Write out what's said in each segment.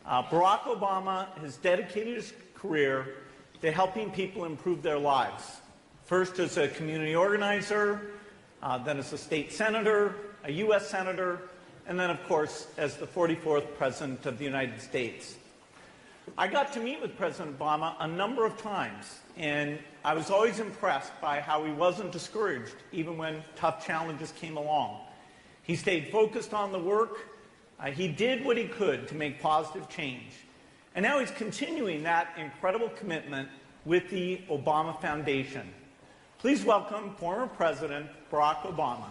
Barack Obama has dedicated his career to helping people improve their lives. First as a community organizer, then as a state senator, a U.S. senator, and then, of course, as the 44th President of the United States. I got to meet with President Obama a number of times, and I was always impressed by how he wasn't discouraged, even when tough challenges came along. He stayed focused on the work. He did what he could to make positive change. And now he's continuing that incredible commitment with the Obama Foundation. Please welcome former President Barack Obama.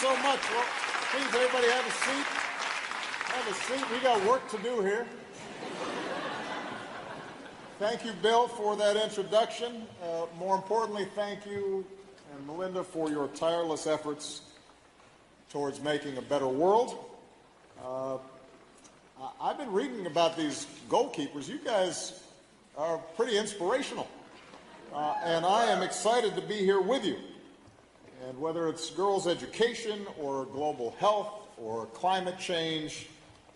So much. Well, please, everybody have a seat. Have a seat. We got work to do here. Thank you, Bill, for that introduction. More importantly, thank you and Melinda for your tireless efforts towards making a better world. I've been reading about these goalkeepers. You guys are pretty inspirational. And I am excited to be here with you. And whether it's girls' education or global health or climate change,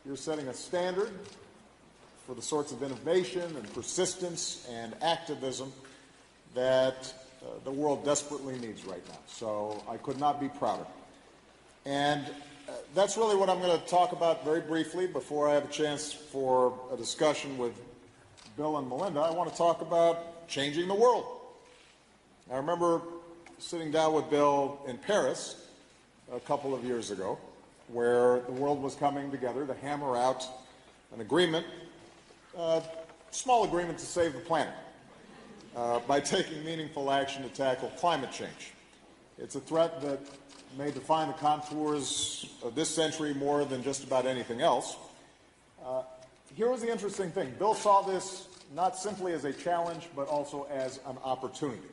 you're setting a standard for the sorts of innovation and persistence and activism that the world desperately needs right now. So I could not be prouder. And that's really what I'm going to talk about very briefly before I have a chance for a discussion with Bill and Melinda. I want to talk about changing the world. I remember sitting down with Bill in Paris a couple of years ago, where the world was coming together to hammer out an agreement, a small agreement to save the planet, by taking meaningful action to tackle climate change. It's a threat that may define the contours of this century more than just about anything else. Here was the interesting thing. Bill saw this not simply as a challenge, but also as an opportunity.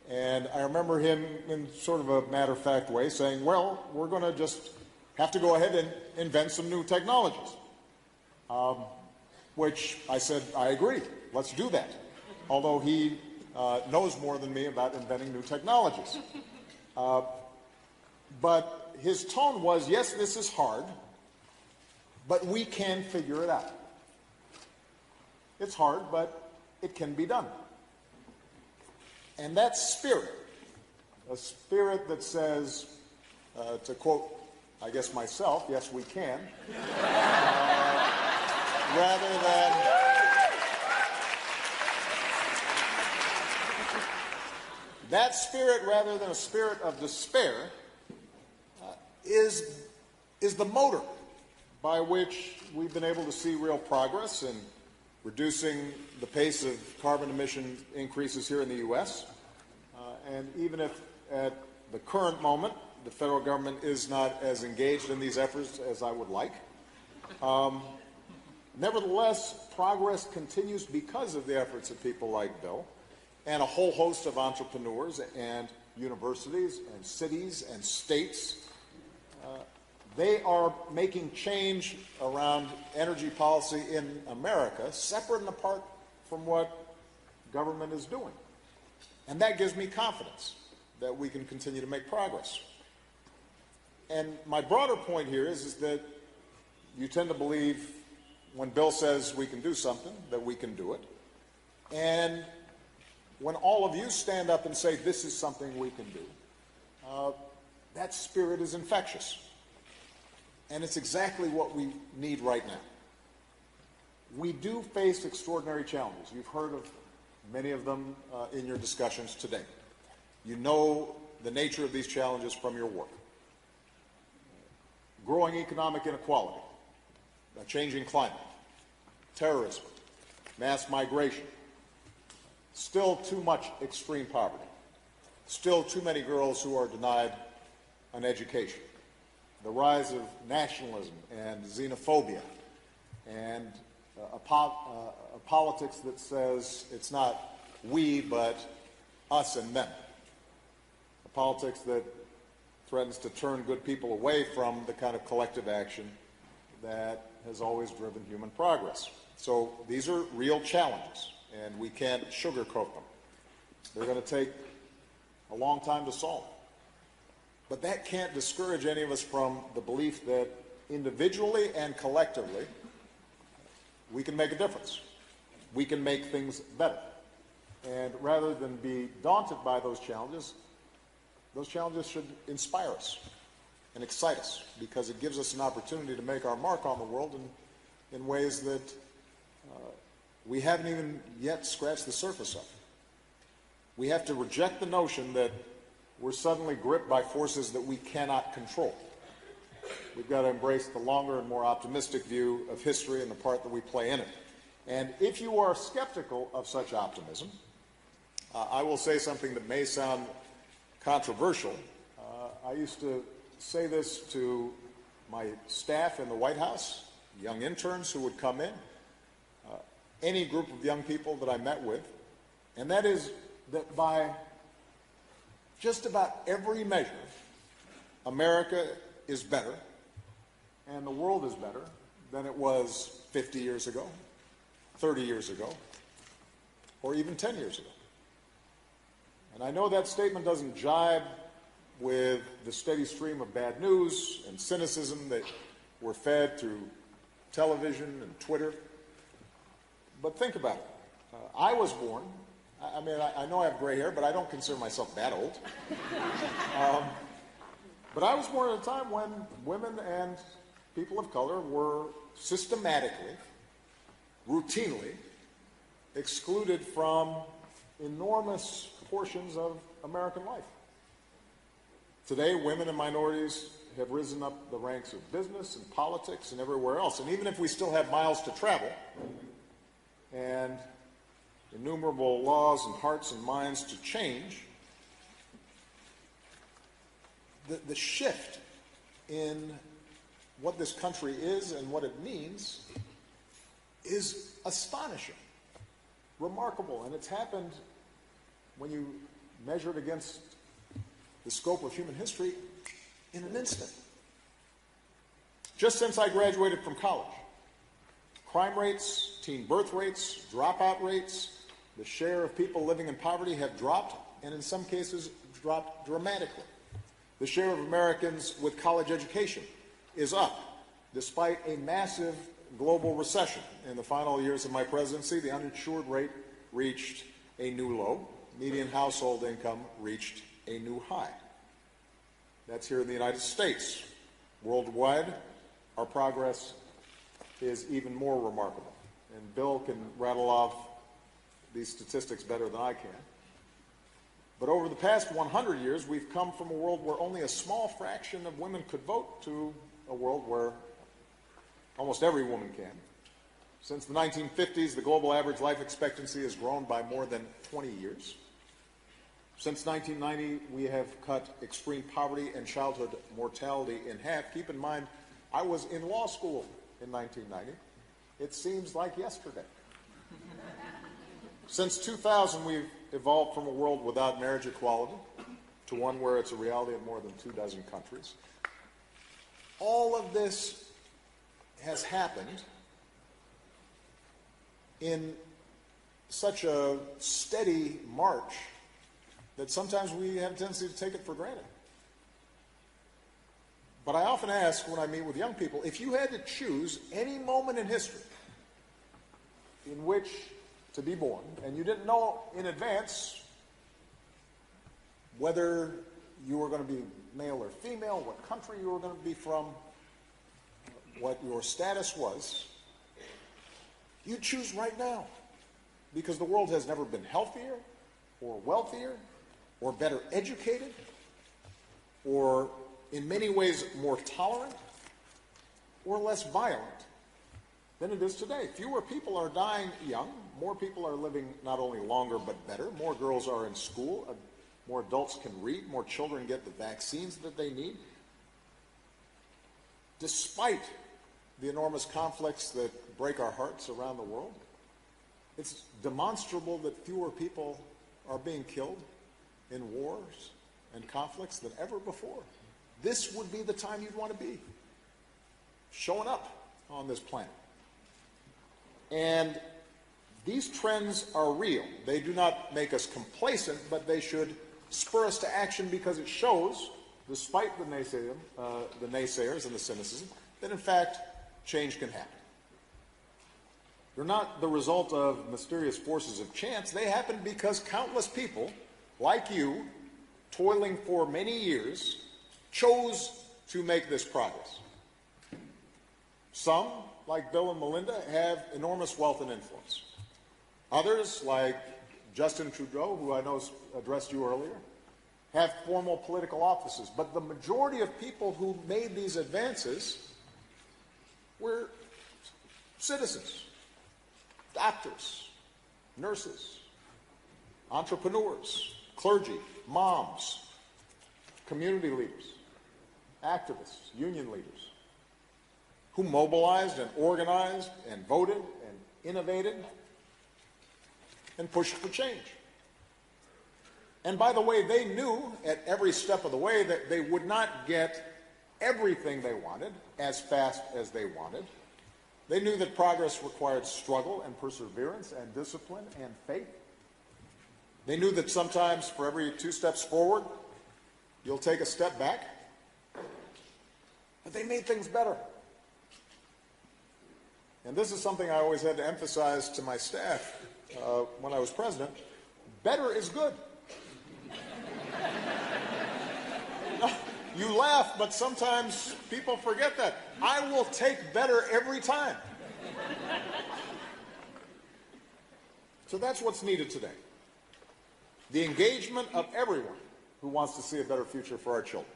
And I remember him in sort of a matter-of-fact way saying, well, we're going to just have to go ahead and invent some new technologies. Which I said, I agree, let's do that. Although he knows more than me about inventing new technologies. But his tone was, yes, this is hard, but we can figure it out. It's hard, but it can be done. And that spirit, a spirit that says, to quote, I guess myself, yes, we can, rather than that spirit, rather than a spirit of despair, is the motor by which we've been able to see real progress in reducing the pace of carbon emission increases here in the U.S. And even if at the current moment the federal government is not as engaged in these efforts as I would like, nevertheless, progress continues because of the efforts of people like Bill and a whole host of entrepreneurs and universities and cities and states. They are making change around energy policy in America separate and apart from what government is doing. And that gives me confidence that we can continue to make progress. And my broader point here is that you tend to believe when Bill says we can do something, that we can do it. And when all of you stand up and say this is something we can do, that spirit is infectious. And it's exactly what we need right now. We do face extraordinary challenges. You've heard of many of them in your discussions today. You know the nature of these challenges from your work. Growing economic inequality, a changing climate, terrorism, mass migration, still too much extreme poverty, still too many girls who are denied an education, the rise of nationalism and xenophobia, and a politics that says it's not we, but us and them. A politics that threatens to turn good people away from the kind of collective action that has always driven human progress. So these are real challenges, and we can't sugarcoat them. They're going to take a long time to solve. But that can't discourage any of us from the belief that individually and collectively, we can make a difference. We can make things better. And rather than be daunted by those challenges should inspire us and excite us, because it gives us an opportunity to make our mark on the world in ways that we haven't even yet scratched the surface of. We have to reject the notion that we're suddenly gripped by forces that we cannot control. We've got to embrace the longer and more optimistic view of history and the part that we play in it. And if you are skeptical of such optimism, I will say something that may sound controversial. I used to say this to my staff in the White House, young interns who would come in, any group of young people that I met with, and that is that by just about every measure, America is better and the world is better than it was 50 years ago, 30 years ago, or even 10 years ago. And I know that statement doesn't jibe with the steady stream of bad news and cynicism that we're fed through television and Twitter. But think about it. I was born, I know I have gray hair, but I don't consider myself that old. But I was born at a time when women and people of color were systematically, routinely excluded from enormous portions of American life. Today, women and minorities have risen up the ranks of business and politics and everywhere else. And even if we still have miles to travel and innumerable laws and hearts and minds to change, the shift in what this country is and what it means is astonishing, remarkable, and it's happened when you measure it against the scope of human history in an instant. Just since I graduated from college, crime rates, teen birth rates, dropout rates, the share of people living in poverty have dropped, and in some cases dropped dramatically. The share of Americans with college education is up, despite a massive global recession. In the final years of my presidency, the uninsured rate reached a new low. Median household income reached a new high. That's here in the United States. Worldwide, our progress is even more remarkable. And Bill can rattle off these statistics better than I can. But over the past 100 years, we've come from a world where only a small fraction of women could vote to a world where almost every woman can. Since the 1950s, the global average life expectancy has grown by more than 20 years. Since 1990, we have cut extreme poverty and childhood mortality in half. Keep in mind, I was in law school in 1990. It seems like yesterday. Since 2000, we've evolved from a world without marriage equality to one where it's a reality in more than 24 countries. All of this has happened in such a steady march that sometimes we have a tendency to take it for granted. But I often ask when I meet with young people, if you had to choose any moment in history in which to be born, and you didn't know in advance whether you were going to be male or female, what country you were going to be from, what your status was, you'd choose right now, because the world has never been healthier or wealthier or better educated or in many ways more tolerant or less violent than it is today. Fewer people are dying young. More people are living not only longer but better. More girls are in school. More adults can read. More children get the vaccines that they need. Despite the enormous conflicts that break our hearts around the world, it's demonstrable that fewer people are being killed in wars and conflicts than ever before. this would be the time you'd want to be, showing up on this planet. And these trends are real. They do not make us complacent, but they should spur us to action because it shows, despite the naysayers and the cynicism, that in fact change can happen. They're not the result of mysterious forces of chance. They happen because countless people, like you, toiling for many years, chose to make this progress. Some, like Bill and Melinda, have enormous wealth and influence. Others, like Justin Trudeau, who I know addressed you earlier, have formal political offices. But the majority of people who made these advances were citizens, doctors, nurses, entrepreneurs, clergy, moms, community leaders, activists, union leaders, who mobilized and organized and voted and innovated and pushed for change. And by the way, they knew at every step of the way that they would not get everything they wanted as fast as they wanted. They knew that progress required struggle and perseverance and discipline and faith. They knew that sometimes for every 2 steps forward, you'll take a step back. But they made things better. And this is something I always had to emphasize to my staff when I was president. Better is good. You laugh, but sometimes people forget that. I will take better every time. So that's what's needed today. The engagement of everyone who wants to see a better future for our children.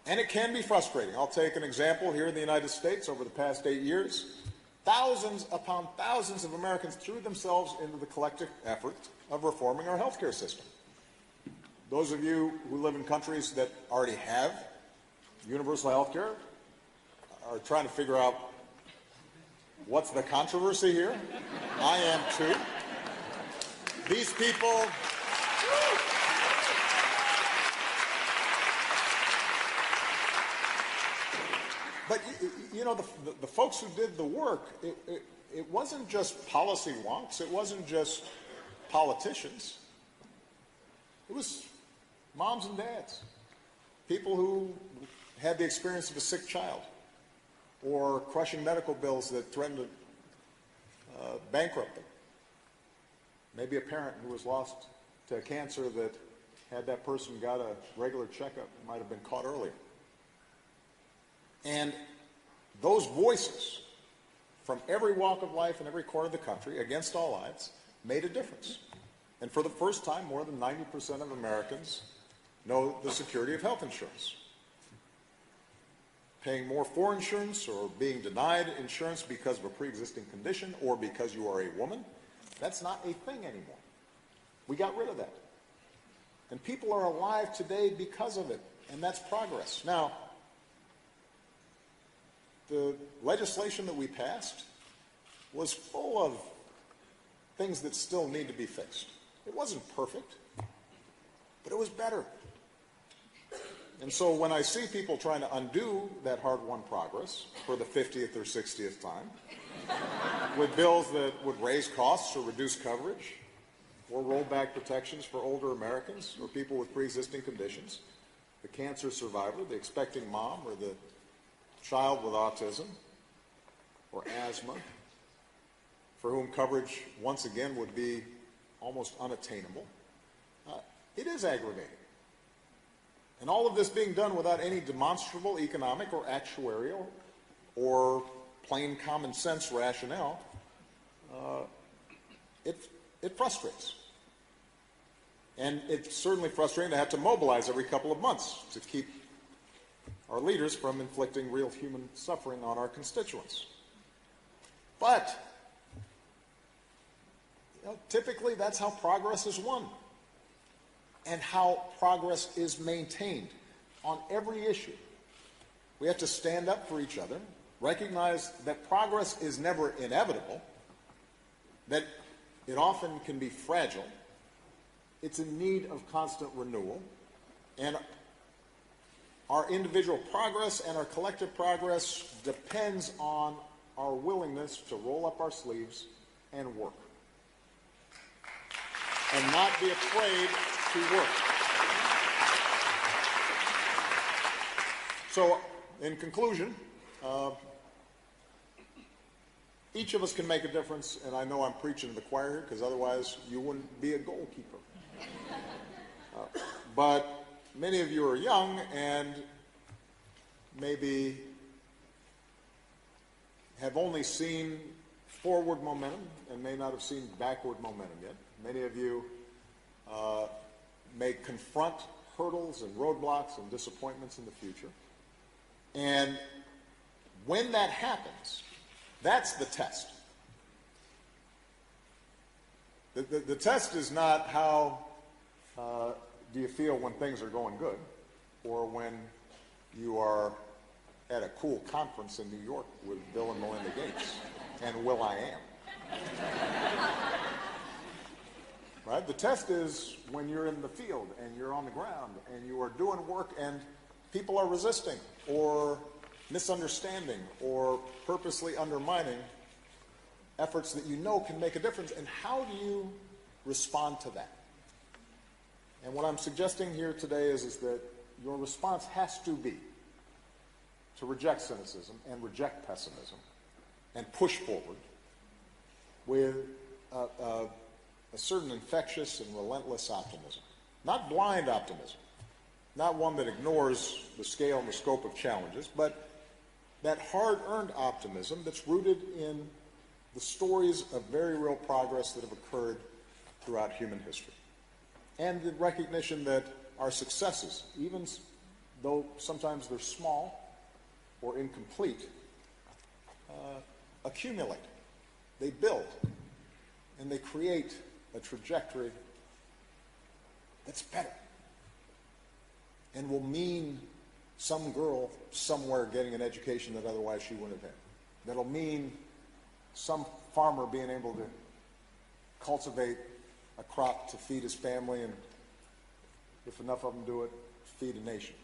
And it can be frustrating. I'll take an example here in the United States. Over the past 8 years, thousands upon thousands of Americans threw themselves into the collective effort of reforming our healthcare system. Those of you who live in countries that already have universal health care are trying to figure out what's the controversy here. I am too. These people... But, you know, the folks who did the work, it wasn't just policy wonks. It wasn't just politicians. It was moms and dads, people who had the experience of a sick child or crushing medical bills that threatened to bankrupt them. Maybe a parent who was lost to cancer that, had that person got a regular checkup, might have been caught earlier. And those voices from every walk of life in every corner of the country, against all odds, made a difference. And for the first time, more than 90% of Americans know the security of health insurance. Paying more for insurance or being denied insurance because of a pre-existing condition or because you are a woman, that's not a thing anymore. We got rid of that. And people are alive today because of it, and that's progress. Now, the legislation that we passed was full of things that still need to be fixed. It wasn't perfect, but it was better. And so when I see people trying to undo that hard-won progress for the 50th or 60th time, with bills that would raise costs or reduce coverage, or roll back protections for older Americans or people with pre-existing conditions, the cancer survivor, the expecting mom, or the child with autism or asthma, for whom coverage once again would be almost unattainable, it is aggravating. And all of this being done without any demonstrable economic or actuarial or plain common sense rationale, it frustrates. And it's certainly frustrating to have to mobilize every couple of months to keep our leaders from inflicting real human suffering on our constituents. But, you know, typically that's how progress is won and how progress is maintained on every issue. We have to stand up for each other, recognize that progress is never inevitable, that it often can be fragile, it's in need of constant renewal, And our individual progress and our collective progress depends on our willingness to roll up our sleeves and work. And not be afraid to work. So, in conclusion, each of us can make a difference, and I know I'm preaching to the choir here because otherwise you wouldn't be a goalkeeper. But many of you are young and maybe have only seen forward momentum and may not have seen backward momentum yet. Many of you may confront hurdles and roadblocks and disappointments in the future. And when that happens, that's the test. The test is not how do you feel when things are going good or when you are at a cool conference in New York with Bill and Melinda Gates and Will.I.am. Right? The test is when you're in the field and you're on the ground and you are doing work and people are resisting or misunderstanding or purposely undermining efforts that you know can make a difference. And how do you respond to that? And what I'm suggesting here today is that your response has to be to reject cynicism and reject pessimism and push forward with a certain infectious and relentless optimism. Not blind optimism, not one that ignores the scale and the scope of challenges, but that hard-earned optimism that's rooted in the stories of very real progress that have occurred throughout human history. And the recognition that our successes, even though sometimes they're small or incomplete, accumulate. They build, and they create a trajectory that's better and will mean some girl somewhere getting an education that otherwise she wouldn't have had. That'll mean some farmer being able to cultivate a crop to feed his family and, if enough of them do it, feed a nation.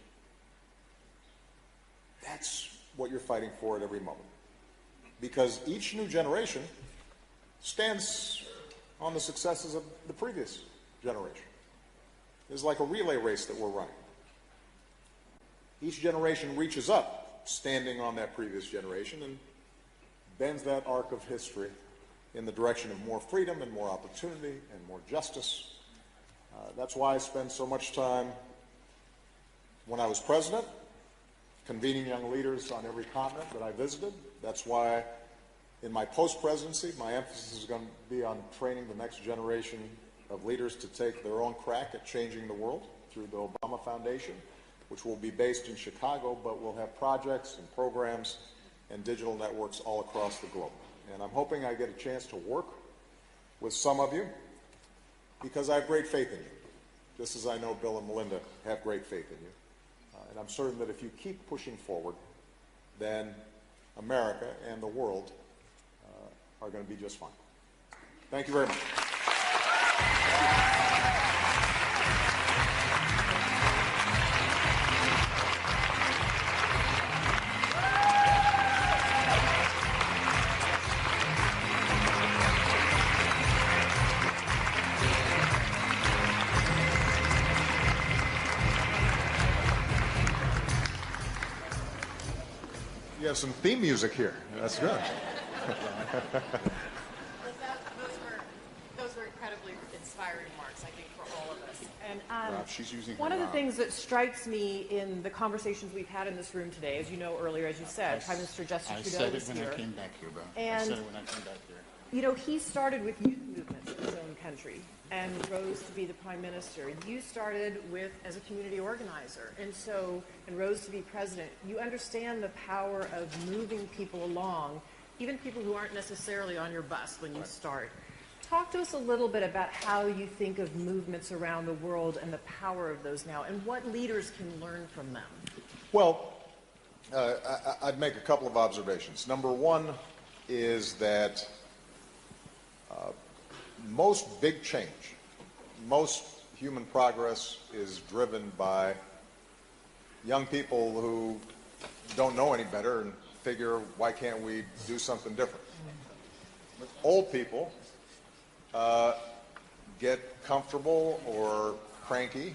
That's what you're fighting for at every moment. Because each new generation stands on the successes of the previous generation. It's like a relay race that we're running. Each generation reaches up, standing on that previous generation, and bends that arc of history in the direction of more freedom and more opportunity and more justice. That's why I spent so much time when I was president convening young leaders on every continent that I visited. That's why in my post-presidency, my emphasis is going to be on training the next generation of leaders to take their own crack at changing the world through the Obama Foundation, which will be based in Chicago, but will have projects and programs and digital networks all across the globe. And I'm hoping I get a chance to work with some of you because I have great faith in you, just as I know Bill and Melinda have great faith in you. And I'm certain that if you keep pushing forward, then America and the world are going to be just fine. Thank you very much. You have some theme music here. That's good. Those were incredibly inspiring remarks, I think, for all of us. And She's using one of the things that strikes me in the conversations we've had in this room today, as you know earlier, as you said, Prime Minister Justin Trudeau was here. I said it when I came back here, bro. And, I said it when I came back here. You know, he started with youth movements in his own country and rose to be the Prime Minister. You started as a community organizer and rose to be president. You understand the power of moving people along, even people who aren't necessarily on your bus when you start. Talk to us a little bit about how you think of movements around the world and the power of those now, and what leaders can learn from them. Well, I'd make a couple of observations. Number one is that most big change, most human progress is driven by young people who don't know any better and figure, why can't we do something different? Old people get comfortable or cranky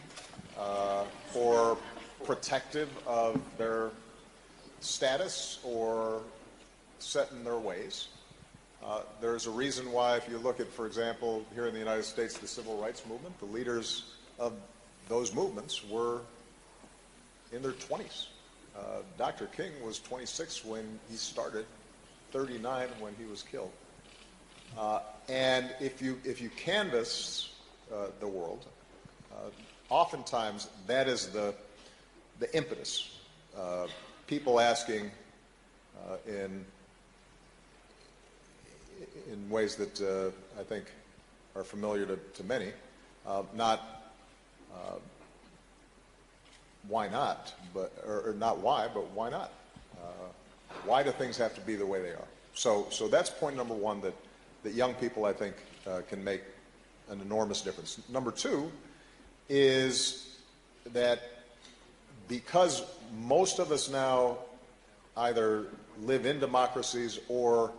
or protective of their status or set in their ways. There's a reason why, if you look at, for example, here in the United States, the civil rights movement, the leaders of those movements were in their 20s. Dr. King was 26 when he started, 39 when he was killed. And if you canvass the world, oftentimes that is the impetus. People asking in ways that I think are familiar to many, not why not, or not why, but why not? Why do things have to be the way they are? So that's point number one, that young people, I think, can make an enormous difference. Number two is that because most of us now either live in democracies or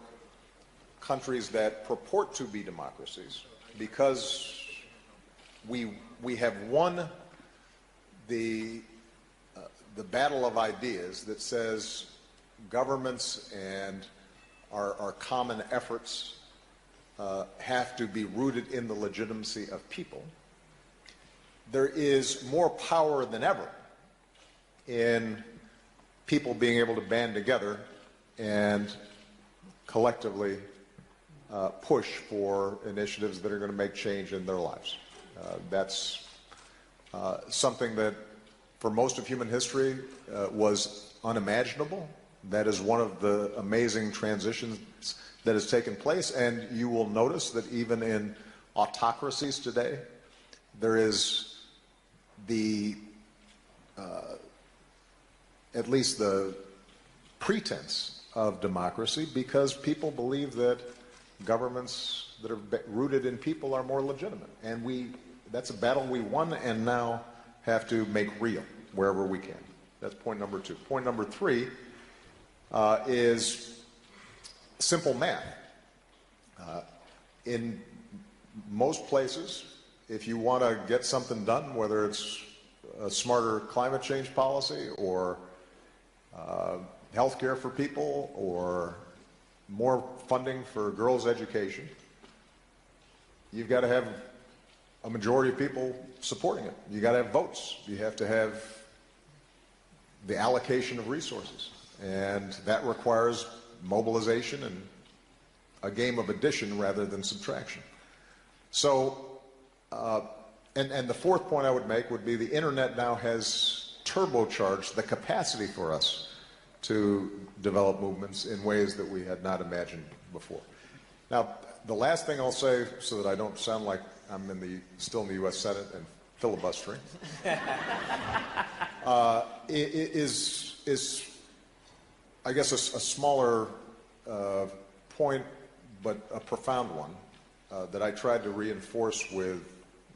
countries that purport to be democracies, because we have won the battle of ideas that says governments and our common efforts have to be rooted in the legitimacy of people. There is more power than ever in people being able to band together and collectively push for initiatives that are going to make change in their lives. That's something that, for most of human history, was unimaginable. That is one of the amazing transitions that has taken place, and you will notice that even in autocracies today, there is at least the pretense of democracy, because people believe that governments that are rooted in people are more legitimate. And that's a battle we won and now have to make real wherever we can. That's point number two. Point number three is simple math. In most places, if you want to get something done, whether it's a smarter climate change policy or health care for people or more funding for girls' education, you've got to have a majority of people supporting it. You've got to have votes. You have to have the allocation of resources. And that requires mobilization and a game of addition rather than subtraction. So, and the fourth point I would make would be the internet now has turbocharged the capacity for us to develop movements in ways that we had not imagined before. Now, the last thing I'll say, so that I don't sound like I'm still in the U.S. Senate and filibustering, is I guess a smaller point, but a profound one that I tried to reinforce with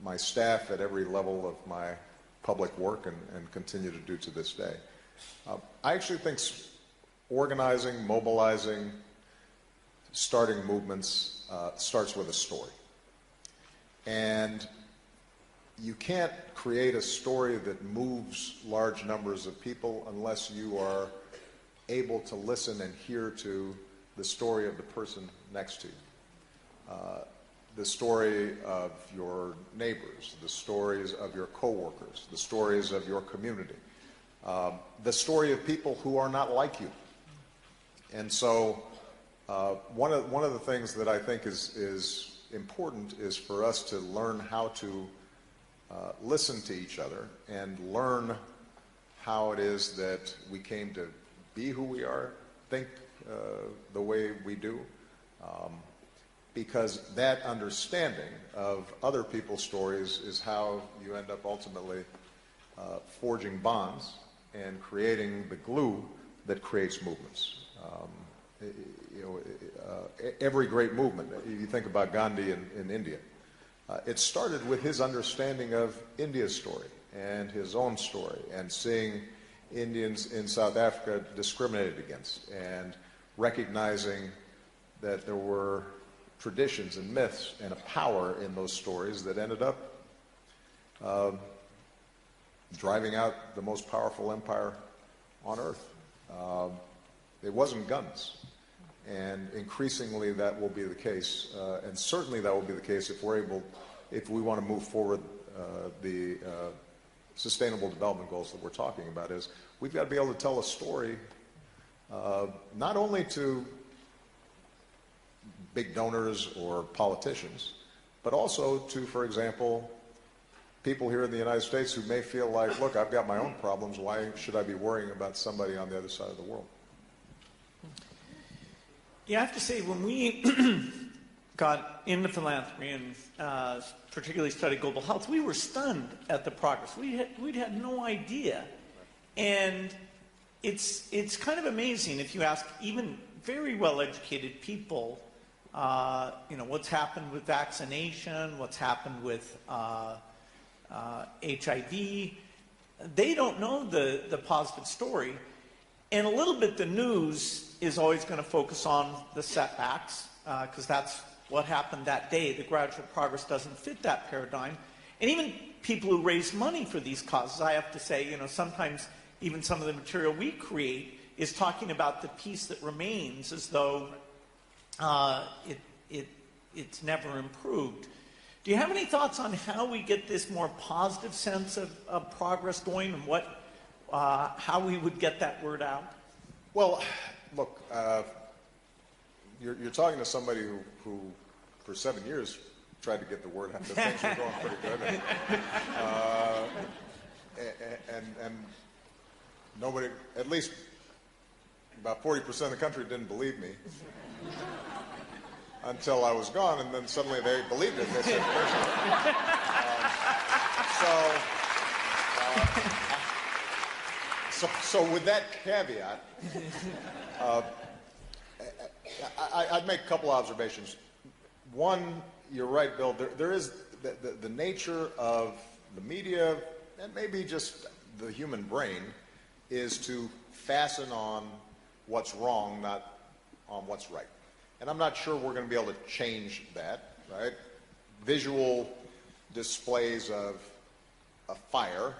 my staff at every level of my public work and continue to do to this day. I actually think organizing, mobilizing, starting movements starts with a story. And you can't create a story that moves large numbers of people unless you are able to listen and hear to the story of the person next to you. The story of your neighbors, the stories of your coworkers, the stories of your community, the story of people who are not like you. And so one of the things that I think is important is for us to learn how to listen to each other and learn how it is that we came to be who we are, think the way we do, because that understanding of other people's stories is how you end up ultimately forging bonds and creating the glue that creates movements. Every great movement, you think about Gandhi in India, It started with his understanding of India's story and his own story, and seeing Indians in South Africa discriminated against, and recognizing that there were traditions and myths and a power in those stories that ended up driving out the most powerful empire on earth. It wasn't guns. And increasingly that will be the case, and certainly that will be the case if we want to move forward the sustainable development goals that we're talking about. Is we've got to be able to tell a story not only to big donors or politicians, but also to, for example, people here in the United States who may feel like, look, I've got my own problems, why should I be worrying about somebody on the other side of the world? Yeah, I have to say, when we got into philanthropy and particularly studied global health, we were stunned at the progress. We'd had no idea. And it's kind of amazing if you ask even very well-educated people, what's happened with vaccination, what's happened with HIV. They don't know the positive story. And a little bit the news is always going to focus on the setbacks, because that's what happened that day. The gradual progress doesn't fit that paradigm. And even people who raise money for these causes, I have to say, sometimes even some of the material we create is talking about the piece that remains as though it's never improved. Do you have any thoughts on how we get this more positive sense of progress going, and how we would get that word out? Well, look, you're talking to somebody who for 7 years tried to get the word out that things were going pretty good. And nobody, at least about 40% of the country didn't believe me until I was gone, and then suddenly they believed it. They said, so with that caveat, I'd make a couple observations. One, you're right, Bill, there is the nature of the media, and maybe just the human brain, is to fasten on what's wrong, not on what's right. And I'm not sure we're going to be able to change that, right? Visual displays of a fire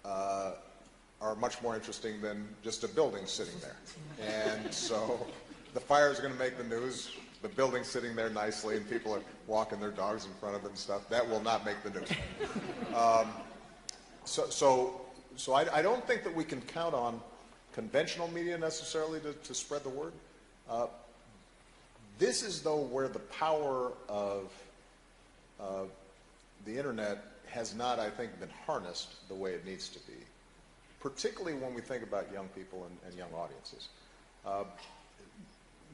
are much more interesting than just a building sitting there. And so the fire is going to make the news. The building's sitting there nicely and people are walking their dogs in front of it and stuff. That will not make the news. So I don't think that we can count on conventional media necessarily to spread the word. This is, though, where the power of the internet has not, I think, been harnessed the way it needs to be, particularly when we think about young people and young audiences.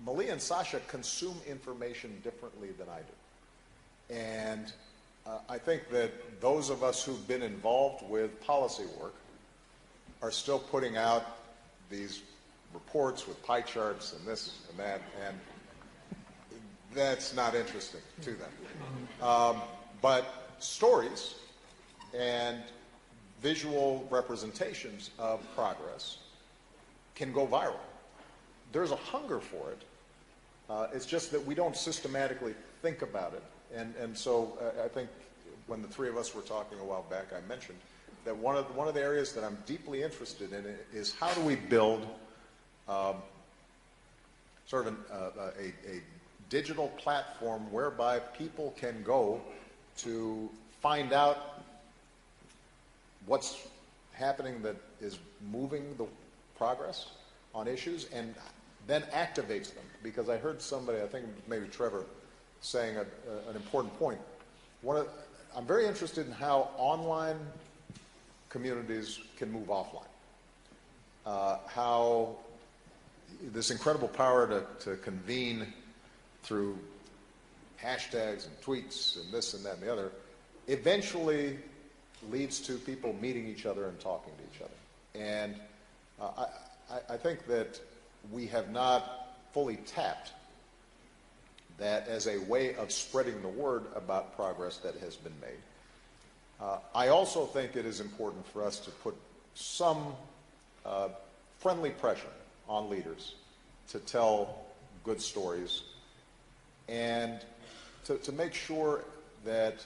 Malia and Sasha consume information differently than I do. And I think that those of us who've been involved with policy work are still putting out these reports with pie charts and this and that, and that's not interesting to them. But stories and visual representations of progress can go viral. There's a hunger for it. It's just that we don't systematically think about it. And so I think when the three of us were talking a while back, I mentioned that one of the areas that I'm deeply interested in is how do we build sort of a digital platform whereby people can go to find out what's happening that is moving the progress on issues and then activates them. Because I heard somebody, I think maybe Trevor, saying an important point. I'm very interested in how online communities can move offline. How this incredible power to convene through hashtags and tweets and this and that and the other eventually leads to people meeting each other and talking to each other. And I think that we have not fully tapped that as a way of spreading the word about progress that has been made. I also think it is important for us to put some friendly pressure on leaders to tell good stories and to make sure that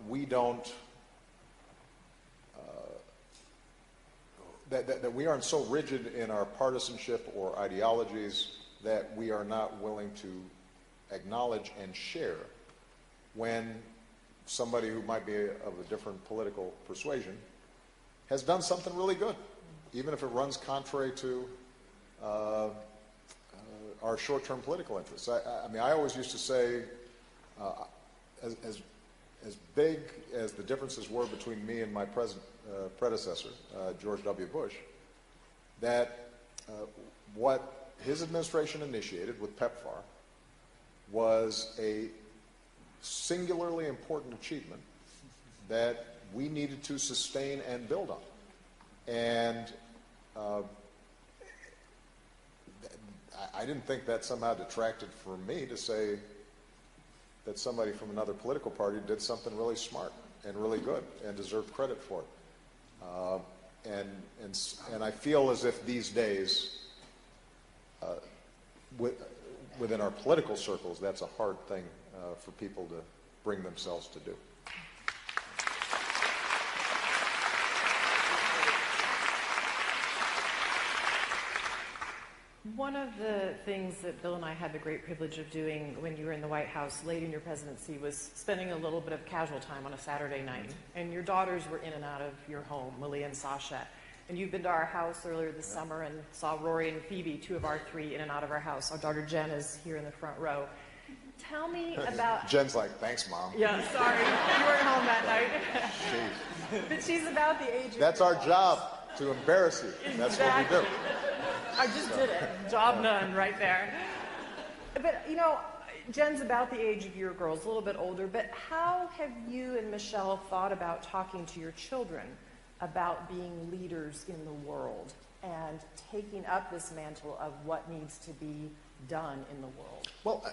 we don't that we aren't so rigid in our partisanship or ideologies that we are not willing to acknowledge and share when somebody who might be of a different political persuasion has done something really good, even if it runs contrary to our short-term political interests. I mean, I always used to say, as big as the differences were between me and my predecessor, George W. Bush, that what his administration initiated with PEPFAR was a singularly important achievement that we needed to sustain and build on. And I didn't think that somehow detracted from me to say that somebody from another political party did something really smart and really good and deserved credit for it. And I feel as if these days, within our political circles, that's a hard thing for people to bring themselves to do. One of the things that Bill and I had the great privilege of doing when you were in the White House late in your presidency was spending a little bit of casual time on a Saturday night. And your daughters were in and out of your home, Lily and Sasha. And you've been to our house earlier this summer and saw Rory and Phoebe, two of our three, in and out of our house. Our daughter Jen is here in the front row. Tell me about... Jen's like, thanks, Mom. Yeah, sorry. You weren't home that night. Jeez. But she's about the age of... That's our job, to embarrass you. That's Exactly. what we do. I just did it. Job done right there. But, you know, Jen's about the age of your girls, a little bit older, but how have you and Michelle thought about talking to your children about being leaders in the world and taking up this mantle of what needs to be done in the world? Well,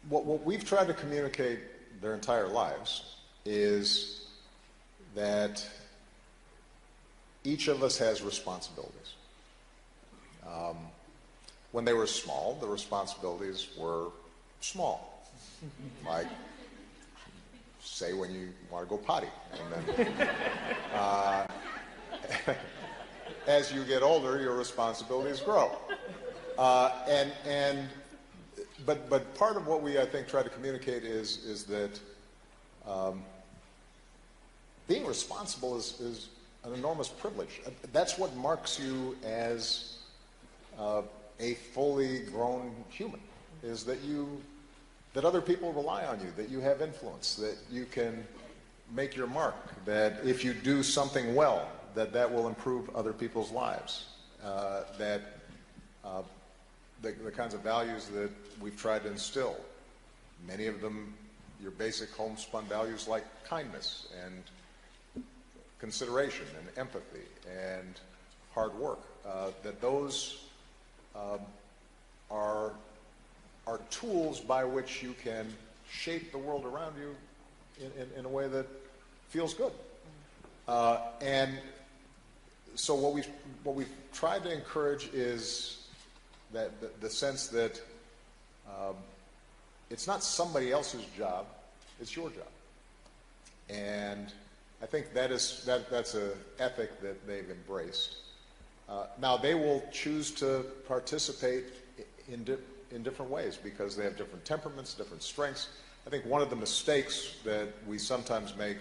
what we've tried to communicate their entire lives is that each of us has responsibilities. When they were small, the responsibilities were small. Like, say when you want to go potty. And then, as you get older, your responsibilities grow. But part of what we, I think, try to communicate is that being responsible is an enormous privilege. That's what marks you as a fully grown human, is that other people rely on you, that you have influence, that you can make your mark, that if you do something well, that will improve other people's lives, that the kinds of values that we've tried to instill, many of them your basic homespun values like kindness and consideration and empathy and hard work, that those are tools by which you can shape the world around you in a way that feels good. And so what we've tried to encourage is that the sense that it's not somebody else's job, it's your job. And I think that's an ethic that they've embraced. Now they will choose to participate in different ways because they have different temperaments, different strengths. I think one of the mistakes that we sometimes make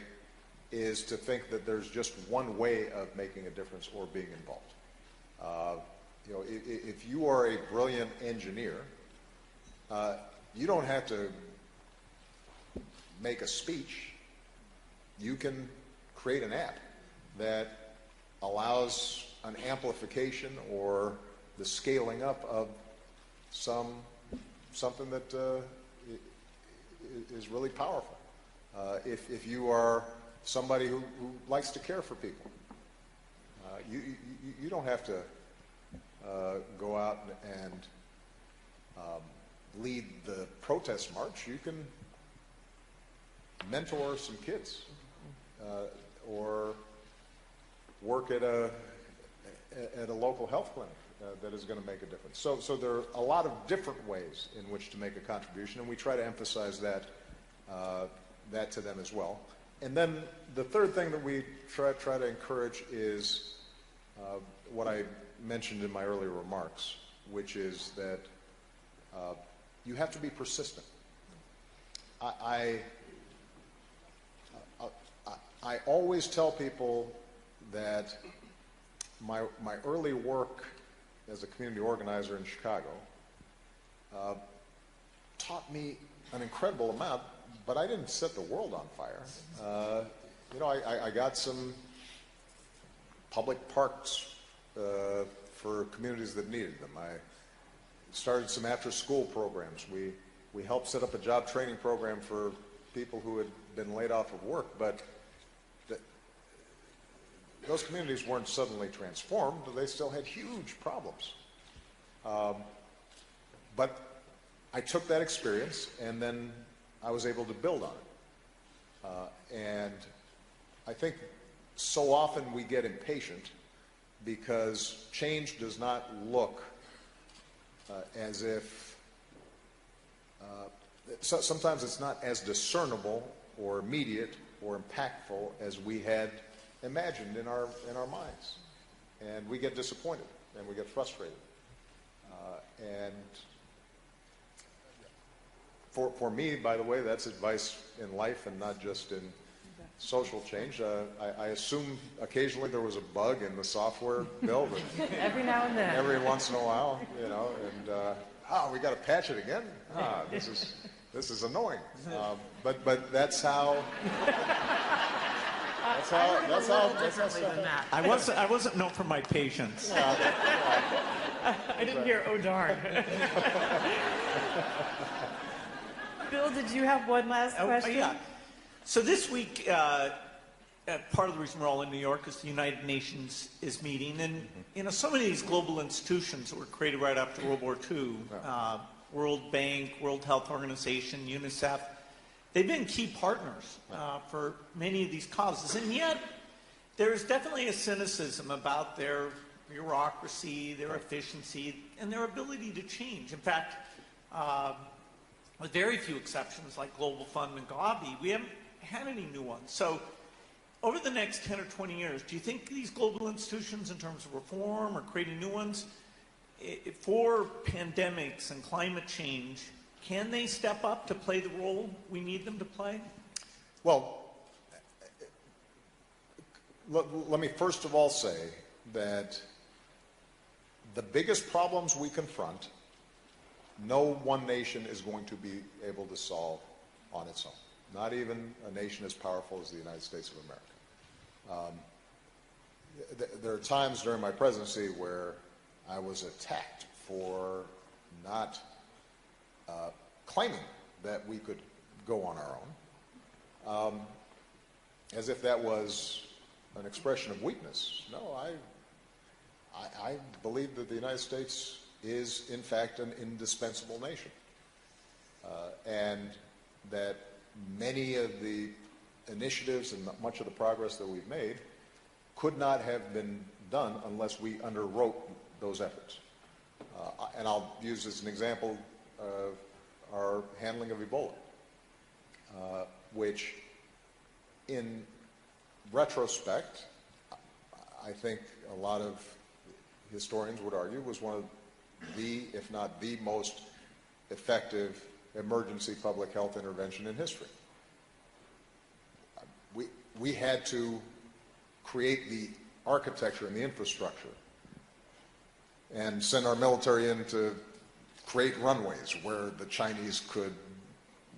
is to think that there's just one way of making a difference or being involved. If you are a brilliant engineer, you don't have to make a speech. You can create an app that allows an amplification or the scaling up of something that is really powerful. If you are somebody who likes to care for people, you don't have to go out and lead the protest march, you can mentor some kids or work at a local health clinic that is going to make a difference. So there are a lot of different ways in which to make a contribution, and we try to emphasize that to them as well. And then the third thing that we try to encourage is what I mentioned in my earlier remarks, which is that you have to be persistent. I always tell people that my early work as a community organizer in Chicago taught me an incredible amount, but I didn't set the world on fire. I got some public parks for communities that needed them. I started some after-school programs. We helped set up a job training program for people who had been laid off of work, but those communities weren't suddenly transformed. They still had huge problems. But I took that experience and then I was able to build on it. And I think so often we get impatient because change does not look as if sometimes it's not as discernible or immediate or impactful as we had imagined in our minds, and we get disappointed and we get frustrated. And for me, by the way, that's advice in life and not just in social change. I assume occasionally there was a bug in the software, Bill, but Every now and then. every once in a while, and we got to patch it again. This is annoying. But that's how. That's how Than that. I wasn't known for my patience. I didn't hear, oh darn. Bill, did you have one last question? Yeah. So this week, part of the reason we're all in New York is the United Nations is meeting, and so many of these global institutions that were created right after World War II, World Bank, World Health Organization, UNICEF, they've been key partners for many of these causes, and yet there is definitely a cynicism about their bureaucracy, their efficiency, and their ability to change. In fact, with very few exceptions like Global Fund and Gavi, we haven't had any new ones. So over the next 10 or 20 years, do you think these global institutions, in terms of reform or creating new ones, for pandemics and climate change, can they step up to play the role we need them to play? Well, let me first of all say that the biggest problems we confront, no one nation is going to be able to solve on its own. Not even a nation as powerful as the United States of America. There are times during my presidency where I was attacked for not claiming that we could go on our own, as if that was an expression of weakness. No, I believe that the United States is, in fact, an indispensable nation, and that many of the initiatives and much of the progress that we've made could not have been done unless we underwrote those efforts. And I'll use as an example our handling of Ebola, which in retrospect, I think a lot of historians would argue was one of the, if not the most effective emergency public health intervention in history. We had to create the architecture and the infrastructure and send our military in to create runways where the Chinese could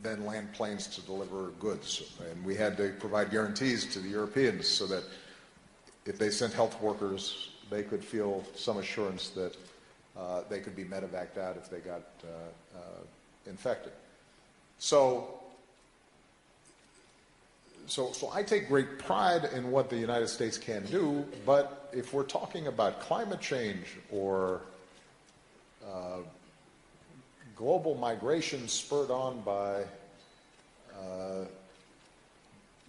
then land planes to deliver goods. And we had to provide guarantees to the Europeans so that if they sent health workers, they could feel some assurance that they could be medevaced out if they got infected. So I take great pride in what the United States can do, but if we're talking about climate change or global migration spurred on by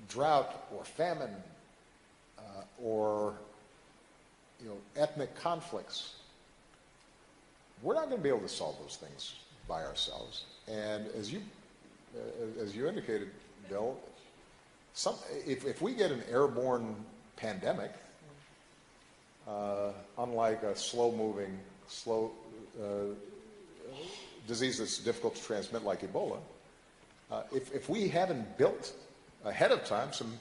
drought or famine or ethnic conflicts, we're not going to be able to solve those things by ourselves. And as you indicated, Bill, if we get an airborne pandemic, unlike a slow-moving, disease that's difficult to transmit like Ebola, if we haven't built ahead of time some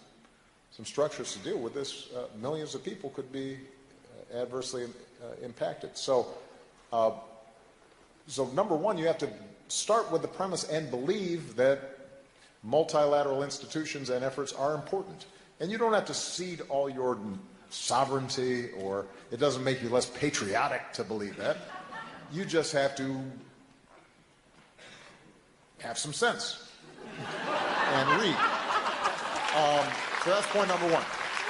structures to deal with this, millions of people could be adversely impacted. So number one, you have to start with the premise and believe that multilateral institutions and efforts are important. And you don't have to cede all your sovereignty, or it doesn't make you less patriotic to believe that. You just have to have some sense and read. So that's point number one.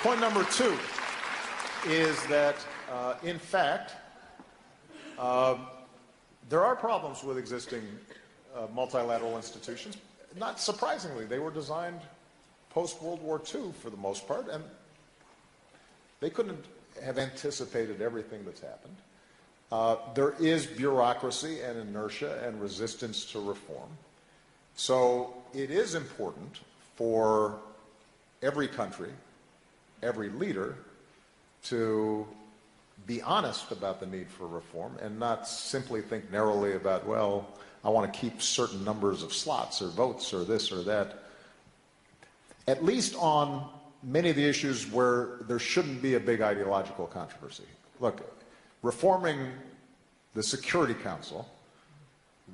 Point number two is that, in fact, there are problems with existing multilateral institutions. Not surprisingly, they were designed post-World War II for the most part, and they couldn't have anticipated everything that's happened. There is bureaucracy and inertia and resistance to reform. So it is important for every country, every leader, to be honest about the need for reform and not simply think narrowly about, well, I want to keep certain numbers of slots or votes or this or that. At least on many of the issues where there shouldn't be a big ideological controversy. Look, reforming the Security Council,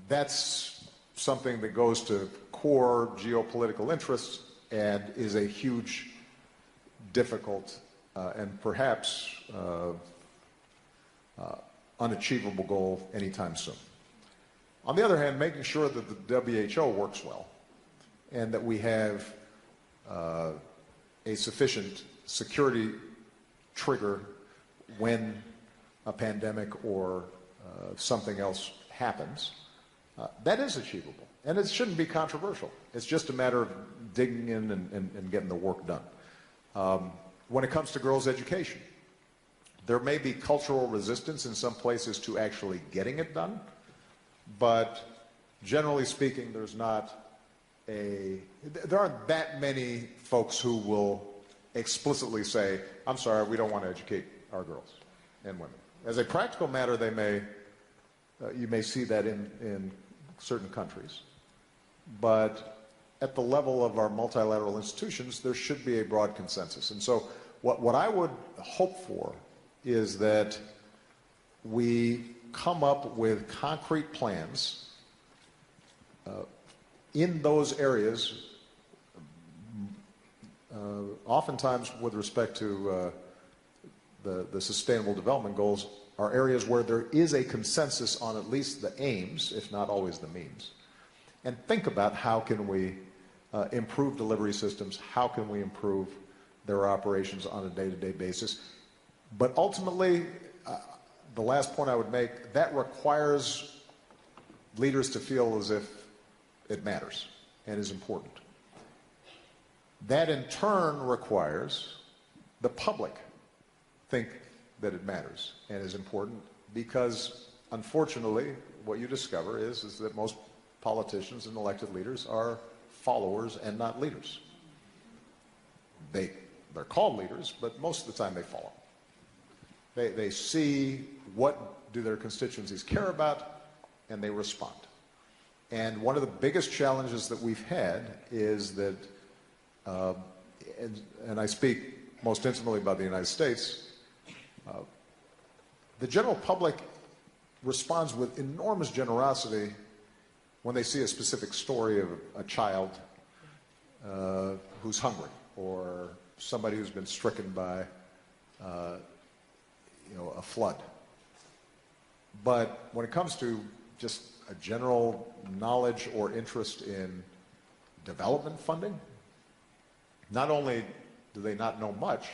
that's something that goes to core geopolitical interests and is a huge, difficult, and perhaps unachievable goal anytime soon. On the other hand, making sure that the WHO works well and that we have a sufficient security trigger when a pandemic or something else happens, that is achievable. And it shouldn't be controversial. It's just a matter of digging in and getting the work done. When it comes to girls' education, there may be cultural resistance in some places to actually getting it done, but generally speaking, there aren't that many folks who will explicitly say, I'm sorry, we don't want to educate our girls and women. As a practical matter, you may see that in certain countries, but at the level of our multilateral institutions, there should be a broad consensus. And so what I would hope for is that we come up with concrete plans in those areas, oftentimes with respect to the Sustainable Development Goals, are areas where there is a consensus on at least the aims, if not always the means. And think about how can we improve delivery systems, how can we improve their operations on a day-to-day basis. But ultimately, the last point I would make, that requires leaders to feel as if it matters and is important. That in turn requires the public think that it matters and is important, because unfortunately what you discover is that most politicians and elected leaders are followers and not leaders. They're called leaders, but most of the time they follow. They see what do their constituencies care about, and they respond. And one of the biggest challenges that we've had is that, and I speak most intimately about the United States, the general public responds with enormous generosity when they see a specific story of a child who's hungry, or somebody who's been stricken by a flood. But when it comes to just a general knowledge or interest in development funding, not only do they not know much,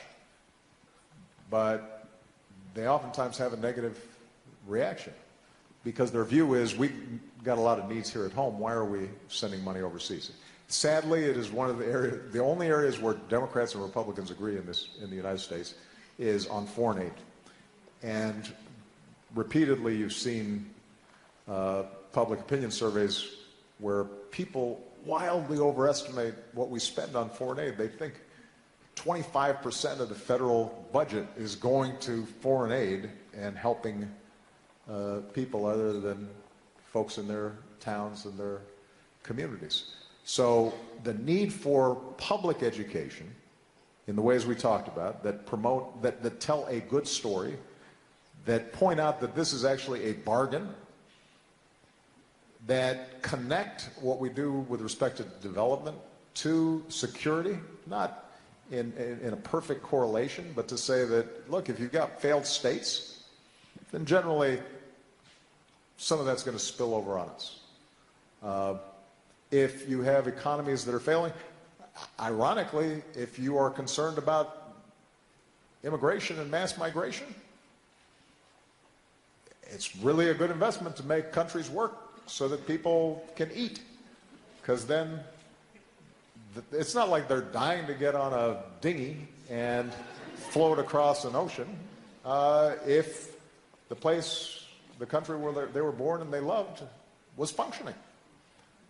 but they oftentimes have a negative reaction. because their view is we've got a lot of needs here at home. Why are we sending money overseas? Sadly, it is one of the only areas where Democrats and Republicans agree in the United States is on foreign aid. And repeatedly, you've seen public opinion surveys where people wildly overestimate what we spend on foreign aid. They think 25% of the federal budget is going to foreign aid and helping people other than folks in their towns and their communities. So the need for public education in the ways we talked about that promote, that tell a good story, that point out that this is actually a bargain, that connect what we do with respect to development to security, not in a perfect correlation, but to say that, look, if you've got failed states, then generally some of that's going to spill over on us. If you have economies that are failing, ironically, if you are concerned about immigration and mass migration, it's really a good investment to make countries work so that people can eat. Because then it's not like they're dying to get on a dinghy and float across an ocean. If the country where they were born and they loved was functioning.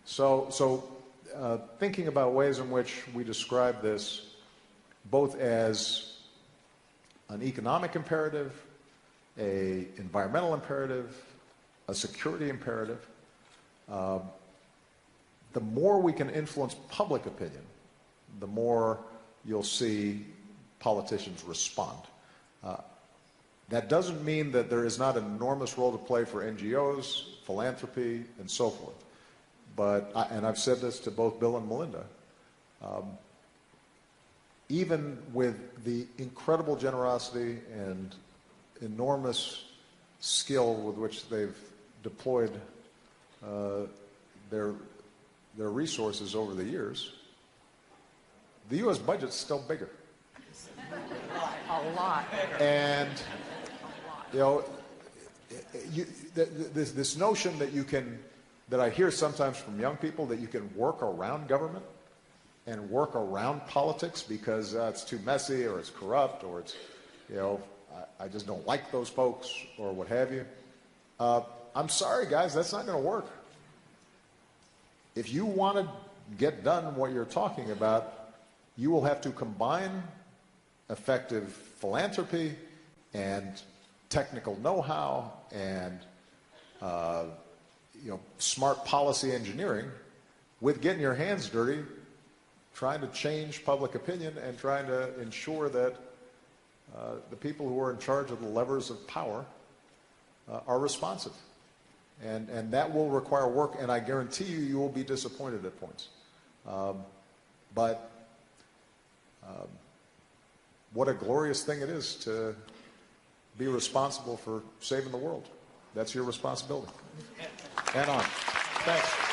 So thinking about ways in which we describe this both as an economic imperative, an environmental imperative, a security imperative, the more we can influence public opinion, the more you'll see politicians respond. That doesn't mean that there is not an enormous role to play for NGOs, philanthropy, and so forth. But, and I've said this to both Bill and Melinda, even with the incredible generosity and enormous skill with which they've deployed their resources over the years, the U.S. budget's still bigger. A lot. And, you know, this notion that you can, that I hear sometimes from young people, that you can work around government and work around politics because it's too messy or it's corrupt or it's, you know, I just don't like those folks or what have you. I'm sorry, guys, that's not going to work. If you want to get done what you're talking about, you will have to combine effective philanthropy and technical know-how and smart policy engineering with getting your hands dirty, trying to change public opinion and trying to ensure that the people who are in charge of the levers of power are responsive. And that will require work, and I guarantee you, you will be disappointed at points. But what a glorious thing it is to be responsible for saving the world. That's your responsibility. And on. Thanks.